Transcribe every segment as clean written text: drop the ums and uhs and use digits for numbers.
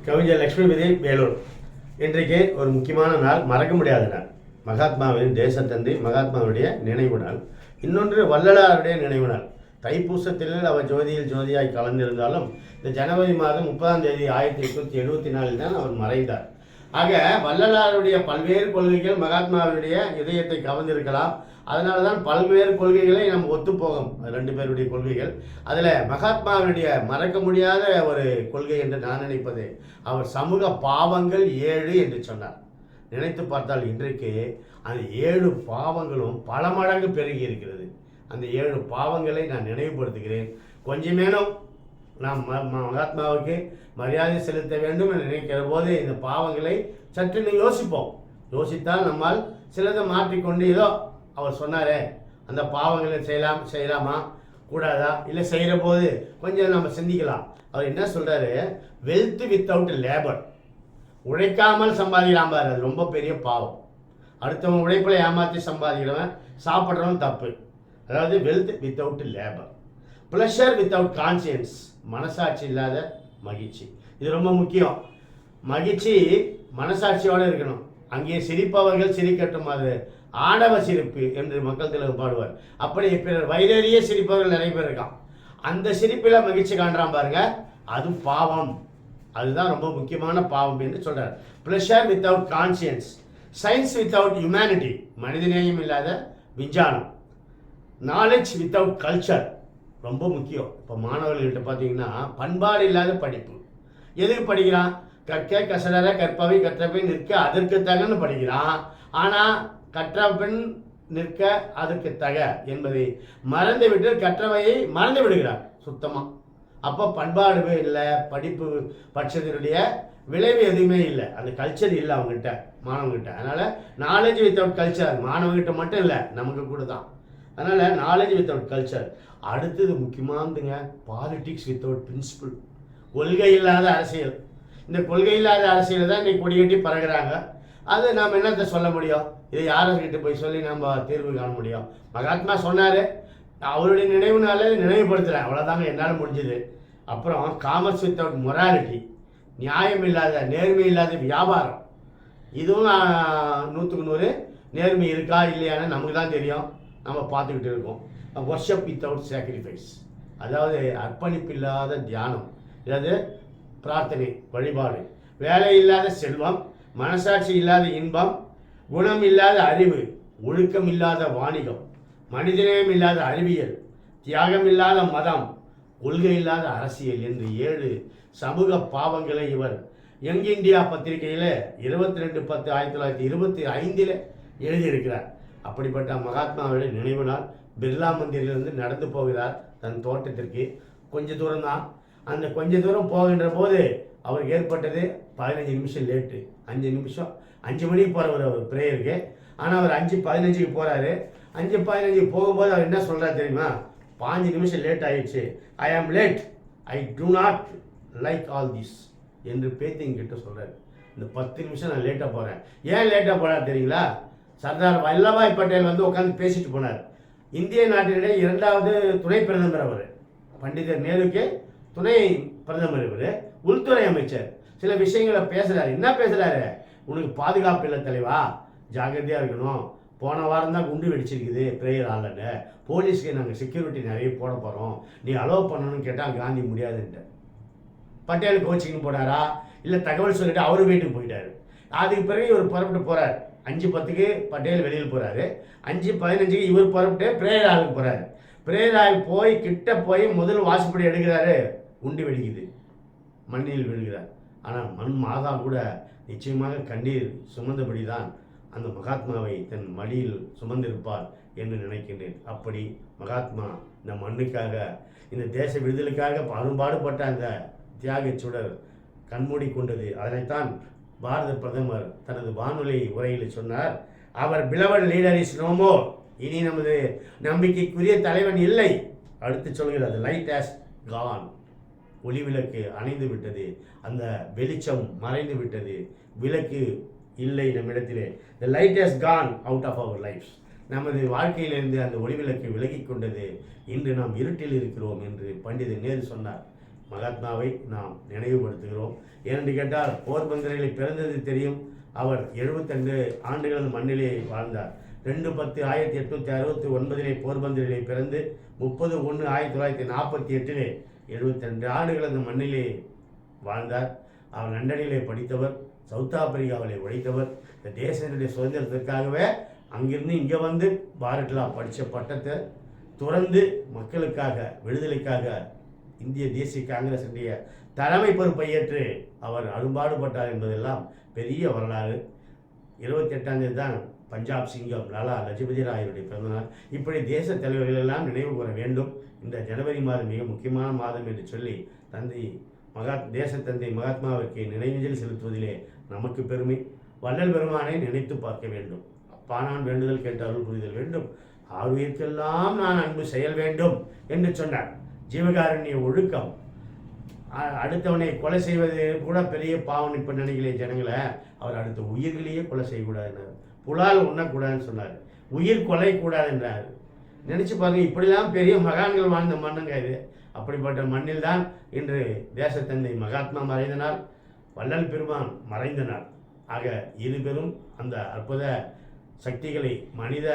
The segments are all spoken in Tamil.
கவிஞர் லட்சுமிபதி வேலூர். இன்றைக்கு ஒரு முக்கியமான நாள், மறக்க முடியாத நாள். மகாத்மாவின் தேசத்தந்தை மகாத்மாவுடைய நினைவு நாள். இன்னொன்று வள்ளலாருடைய நினைவு நாள். தைப்பூசத்தில் அவர் ஜோதியில் ஜோதியாய் கலந்திருந்தாலும் இந்த ஜனவரி மாதம் 30ஆம் தேதி 1874 தான் அவர் மறைந்தார். ஆக வள்ளலாருடைய பல்வேறு கொள்கைகள் மகாத்மாவுடைய இதயத்தை கவர்ந்திருக்கலாம். அதனால தான் பல்வேறு கொள்கைகளை நம்ம ஒத்துப்போகும். ரெண்டு பேருடைய கொள்கைகள். அதில் மகாத்மாவுடைய மறக்க முடியாத ஒரு கொள்கை என்று நான் நினைப்பது, அவர் சமூக பாவங்கள் 7 என்று சொன்னார். நினைத்து பார்த்தால் இன்றைக்கு அந்த 7 பாவங்களும் பல மடங்கு பெருகி இருக்கிறது. அந்த 7 பாவங்களை நான் நினைவுபடுத்துகிறேன். கொஞ்சமேனும் நாம் மகாத்மாவுக்கு மரியாதை செலுத்த வேண்டும் என்று நினைக்கிற போது இந்த பாவங்களை சற்று யோசிப்போம். யோசித்தால் நம்மால் சிலதை மாற்றிக்கொண்டு, ஏதோ அவர் சொன்னாரே அந்த பாவங்களை செய்யலாமா கூடாதா, இல்லை செய்கிற போது கொஞ்சம் நம்ம சிந்திக்கலாம். அவர் என்ன சொல்கிறாரு, வெல்த் வித்தவுட் லேபர், உழைக்காமல் சம்பாதிக்கலாம் பாரு, அது ரொம்ப பெரிய பாவம். அடுத்தவன் உழைப்பில் ஏமாற்றி சம்பாதிக்கிறவன் சாப்பிட்றவன் தப்பு. அதாவது wealth without labour. Pleasure without conscious, மனசாட்சி இல்லாத மகிழ்ச்சி. இது ரொம்ப முக்கியம். மகிழ்ச்சி மனசாட்சியோடு இருக்கணும். அங்கே சிரிப்பவர்கள் சிரிக்கட்டும், அது ஆடவ சிரிப்பு என்று மக்கள் திலகம் பாடுவார். அப்படி பிறர் வயிறறிய சிரிப்பவர்கள் நிறைய பேர் இருக்கான். அந்த சிரிப்பில் மகிழ்ச்சி காண்றான் பாருங்க, அது பாவம். அதுதான் ரொம்ப முக்கியமான பாவம் என்று சொல்றார். Pleasure without conscious, science without humanity, மனிதநேயம் இல்லாத விஞ்ஞானம். நாலேஜ் வித்தவுட் கல்ச்சர், ரொம்ப முக்கியம். இப்போ மாணவர்கள்கிட்ட பார்த்தீங்கன்னா பண்பாடு இல்லாத படிப்பு. எதுக்கு படிக்கிறான்? கற்க கசடர கற்பவை கற்றபின் நிற்க அதற்கு தகன்னு படிக்கிறான். ஆனால் கற்றபின் நிற்க அதற்கு தக என்பதை மறந்துவிட்டு கற்றவையை மறந்து விடுகிறார் சுத்தமாக. அப்போ பண்பாடு இல்லை, படிப்பு பட்சத்தினுடைய விளைவு எதுவுமே இல்லை, அந்த கல்ச்சர் இல்லை அவங்ககிட்ட, மாணவங்கிட்ட. அதனால் நாலேஜ் வித்தவுட் கல்ச்சர் மாணவங்கிட்ட மட்டும் இல்லை, நமக்கு கூட தான். அதனால் நாலேஜ் வித்தவுட் கல்ச்சர். அடுத்தது முக்கியமானதுங்க, பாலிட்டிக்ஸ் வித்தவுட் பிரின்சிபிள், கொள்கை இல்லாத அரசியல். இந்த கொள்கை இல்லாத அரசியல் தான் இன்னைக்கு கொடிகட்டி பறகுறாங்க. அது நாம் என்னத்தை சொல்ல முடியும்? இதை யார்கிட்ட போய் சொல்லி நம்ம தீர்வு காண முடியும்? மகாத்மா சொன்னார், அவருடைய நினைவுனால நினைவுபடுத்துகிறேன், அவ்வளோதாங்க என்னால் முடிஞ்சது. அப்புறம் காமர்ஸ் வித்தவுட் மொராலிட்டி, நியாயம் இல்லாத நேர்மை இல்லாத வியாபாரம். இதுவும் 100க்கு 100 நேர்மை இருக்கா இல்லையான்னு நமக்கு தான் தெரியும், நம்ம பார்த்துக்கிட்டு இருக்கோம். வர்ஷிப் வித்தவுட் சாக்ரிஃபைஸ், அதாவது அர்ப்பணிப்பு இல்லாத தியானம், அதாவது பிரார்த்தனை வழிபாடு. வேலை இல்லாத செல்வம், மனசாட்சி இல்லாத இன்பம், குணம் இல்லாத அறிவு, ஒழுக்கம் இல்லாத வாணிகம், மனிதநேயம் இல்லாத அறிவியல், தியாகம் இல்லாத மதம், கொள்கை இல்லாத அரசியல் என்று 7 சமூக பாவங்களை இவர் யங் இந்தியா பத்திரிகையில் 22/10/1925 எழுதியிருக்கிறார். அப்படிப்பட்ட மகாத்மாவுடைய நினைவு நாள். பிர்லா மந்திரிலிருந்து நடந்து போகிறார் தன் தோட்டத்திற்கு. கொஞ்ச தூரம் தான். அந்த கொஞ்ச தூரம் போகின்ற போது அவருக்கு ஏற்பட்டது 15 நிமிஷம் லேட்டு. 5 நிமிஷம், 5 மணிக்கு போகிறவர் அவர் ப்ரேயருக்கு. ஆனால் அவர் 5:15க்கு போகிறாரு. 5:15க்கு போகும்போது அவர் என்ன சொல்கிறார் தெரியுமா? 5 நிமிஷம் லேட் ஆகிடுச்சு, I am late, I do not like all this என்று பேத்திங்கிட்ட சொல்கிறார். இந்த 10 நிமிஷம் நான் லேட்டாக போகிறேன். ஏன் லேட்டாக போகிறார் தெரியுங்களா? சர்தார் வல்லபாய் பட்டேல் வந்து உட்காந்து பேசிட்டு போனார். இந்திய நாட்டினுடைய 2வது துணை பிரதமர் அவர். பண்டிதர் நேருக்கு துணை பிரதமர் இவர், உள்துறை அமைச்சர். சில விஷயங்களை பேசுகிறாரு. என்ன பேசுகிறாரு? உனக்கு பாதுகாப்பு இல்லை தலைவா, ஜாக்கிரதையாக இருக்கணும். போன வாரம் தான் குண்டு வெடிச்சிருக்குது ப்ரேயர் ஹாலில், போலீஸ்க்கு நாங்கள் செக்யூரிட்டி நிறைய போட போகிறோம், நீ அலோவ் பண்ணணும்னு கேட்டால் காந்தி முடியாதுன்ட்டு. பட்டேல் கோச்சிங்னு போனாரா, இல்லை தகவல் சொல்லிட்டு அவரு வீட்டுக்கு போயிட்டார். அதுக்கு பிறகு இவர் புறப்பட்டு போகிறார். 5:10க்கு பட்டேல் வெளியில் போகிறாரு. 5:15க்கு இவர் புறப்பட்டு ப்ரேயர் ஹாலுக்கு போகிறாரு. ப்ரேயர் ஹாலுக்கு போய் கிட்ட போய் முதல் வாசப்படி எடுக்கிறாரு, குண்டு வெடிக்குது, மண்ணில் விழுகிறார். ஆனால் மண் மாதா கூட நிச்சயமாக கண்ணீர் சுமந்தபடி தான் அந்த மகாத்மாவை தன் மடியில் சுமந்திருப்பார் என்று நினைக்கின்றேன். அப்படி மகாத்மா இந்த மண்ணுக்காக, இந்த தேச விடுதலுக்காக பாடுபட்ட அந்த தியாக சுடர் கண்மூடி கொண்டது. அதனைத்தான் பாரத பிரதமர் தனது வானொலி உரையில் சொன்னார், அவர் beloved leader is no more, இனி நமது நம்பிக்கைக்குரிய தலைவன் இல்லை. அடுத்து சொல்கிறது, லைட் ஹாஸ் கான், ஒளி விளக்கு அணைந்து விட்டது, அந்த வெளிச்சம் மறைந்து விட்டது, விளக்கு இல்லை நம்மிடத்திலே. The light has gone out of our lives, நமது வாழ்க்கையிலிருந்து அந்த ஒளி விளக்கு விலகி கொண்டது, இன்று நாம் இருட்டில் இருக்கிறோம் என்று பண்டிதர் நேரு சொன்னார். மகாத்மாவை நாம் நினைவுபடுத்துகிறோம். ஏனென்று கேட்டால் போர்பந்தரில் பிறந்தது தெரியும். அவர் 72 ஆண்டுகள் அந்த மண்ணிலே வாழ்ந்தார். 2/10/1869 போர்பந்தரிலே பிறந்து 30/1/1948 72 ஆண்டுகள் அந்த மண்ணிலே வாழ்ந்தார். அவர் லண்டனிலே படித்தவர், சவுத் ஆப்பிரிக்காவிலே உழைத்தவர். இந்த தேசத்தினுடைய சுதந்திரத்திற்காகவே அங்கிருந்து இங்கே வந்து பாரட்லா படித்த பட்டத்தை துறந்து மக்களுக்காக விடுதலைக்காக இந்திய தேசிய காங்கிரஸுடைய தலைமை பொறுப்பை ஏற்று அவர் அரும்பாடுபட்டார் என்பதெல்லாம் பெரிய வரலாறு. 28ஆம் தேதி தான் பஞ்சாப் சிங்கம் லாலா லஜபதி ராயருடைய பிறந்தநாள். இப்படி தேச தலைவர்கள் எல்லாம் நினைவு கூற வேண்டும். இந்த ஜனவரி மாதம் மிக முக்கியமான மாதம் என்று சொல்லி தேச தந்தை மகாத்மாவிற்கு நினைவஞ்சலி செலுத்துவதிலே நமக்கு பெருமை. வள்ளல் பெருமானை நினைத்து பார்க்க வேண்டும். அப்பா நான் வேண்டுதல் கேட்டார்கள் புரிதல் வேண்டும், ஆர்வீர்க்கெல்லாம் நான் அன்பு செயல் வேண்டும் என்று சொன்னார். ஜீவகாருண்ய ஒழுக்கம். அடுத்தவனை கொலை செய்வது கூட பெரிய பாவம் இப்போ நினைக்கலையே ஜனங்களை. அவர் அடுத்த உயிர்களையே கொலை செய்யக்கூடாதுன்னார். புலால் உண்ணக்கூடாதுன்னு சொன்னார். உயிர் கொலை கூடாதுன்றார். நினச்சி பாருங்க, இப்படிலாம் பெரிய மகான்கள் வாழ்ந்த மண்ணுங்க இது. அப்படிப்பட்ட மண்ணில் தான் இன்று தேசத்தந்தை மகாத்மா மறைந்த நாள், வள்ளல் பெருமான் மறைந்த நாள். ஆக இருபெரும் அந்த அற்புத சக்திகளை மனித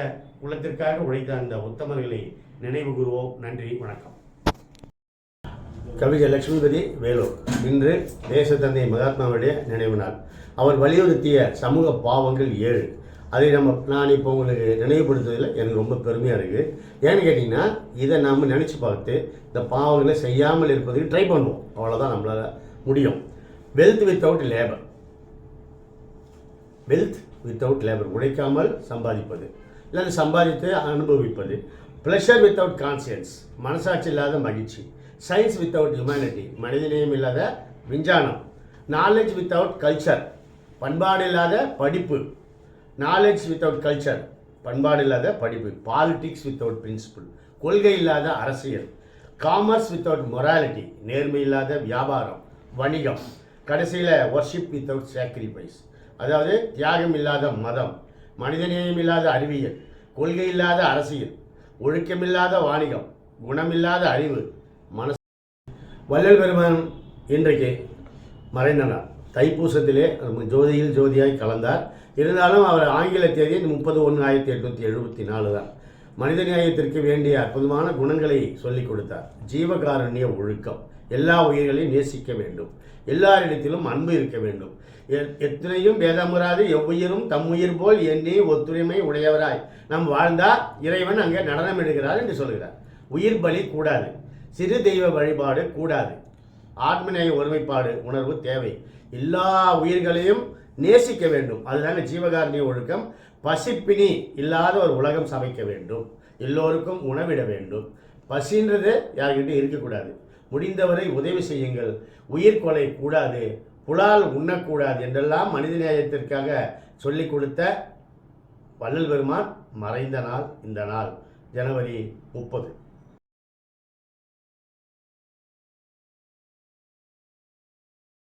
குலத்திற்காக உழைத்த அந்த உத்தமர்களை நினைவு கூறுவோம். நன்றி, வணக்கம். கவிஞர் லட்சுமிபதி வேலூர். இன்று தேசத்தந்தை மகாத்மாவுடைய நினைவு நாள். அவர் வலியுறுத்திய சமூக பாவங்கள் 7. அதை நான் இப்போ உங்களுக்கு நினைவுபடுத்துவதில் எனக்கு ரொம்ப பெருமையாக இருக்குது. ஏன்னு கேட்டிங்கன்னா, இதை நாம் நினச்சி பார்த்து இந்த பாவங்களை செய்யாமல் இருப்பதுக்கு ட்ரை பண்ணுவோம். அவ்வளோதான் நம்மளால் முடியும். Wealth without labour. Wealth without labour, உழைக்காமல் சம்பாதிப்பது, இல்லை சம்பாதித்து அனுபவிப்பது. ப்ளஷர் வித்தவுட் கான்சியன்ஸ், மனசாட்சி இல்லாத மகிழ்ச்சி. சயின்ஸ் வித்தவுட் ஹியூமனிட்டி, மனிதநேயம் இல்லாத விஞ்ஞானம். நாலேஜ் வித்தவுட் கல்ச்சர், பண்பாடு இல்லாத படிப்பு. நாலேஜ் வித்தவுட் கல்ச்சர், பண்பாடு இல்லாத படிப்பு. பாலிடிக்ஸ் வித்தவுட் பிரின்சிபிள், கொள்கை இல்லாத அரசியல். காமர்ஸ் வித்தவுட் மொராலிட்டி, நேர்மை இல்லாத வியாபாரம் வணிகம். கடைசியில் வர்ஷிப் வித்தவுட் சாக்ரிஃபைஸ், அதாவது தியாகம் இல்லாத மதம். மனிதநேயம் இல்லாத அறிவியல், கொள்கை இல்லாத அரசியல், ஒழுக்கமில்லாத வாணிகம், குணமில்லாத அறிவு. வள்ளல் பெருமான் இன்றைக்கு மறைந்த நாள். தைப்பூசத்திலே ஜோதியில் ஜோதியாய் கலந்தார். இருந்தாலும் அவர் ஆங்கில தேதி 30/1/1874 தான். மனித நியாயத்திற்கு வேண்டிய அற்புதமான குணங்களை சொல்லிக் கொடுத்தார். ஜீவகாருண்ய ஒழுக்கம், எல்லா உயிர்களையும் நேசிக்க வேண்டும், எல்லாரிடத்திலும் அன்பு இருக்க வேண்டும். எத்தனையும் பேதமுறாது எவ்வுயிரும் தம் உயிர் போல் எண்ணி ஒத்துரிமை உடையவராய் நாம் வாழ்ந்தால் இறைவன் அங்கே நடனம் எடுக்கிறார் என்று சொல்கிறார். உயிர் பலி கூடாது, சிறு தெய்வ வழிபாடு கூடாது, ஆத்மநேய ஒருமைப்பாடு உணர்வு தேவை. எல்லா உயிர்களையும் நேசிக்க வேண்டும். அதுதாங்க ஜீவகாருண்ய ஒழுக்கம். பசிப்பினி இல்லாத ஒரு உலகம் சமைக்க வேண்டும், எல்லோருக்கும் உணவிட வேண்டும். பசின்றது யார்கிட்ட இருக்கக்கூடாது. முடிந்தவரை உதவி செய்யுங்கள், உயிர் கொலை கூடாது, புலால் உண்ணக்கூடாது என்றெல்லாம் மனிதநேயத்திற்காக சொல்லிக் கொடுத்த வள்ளல் பெருமான் மறைந்த நாள் இந்த நாள், ஜனவரி 30.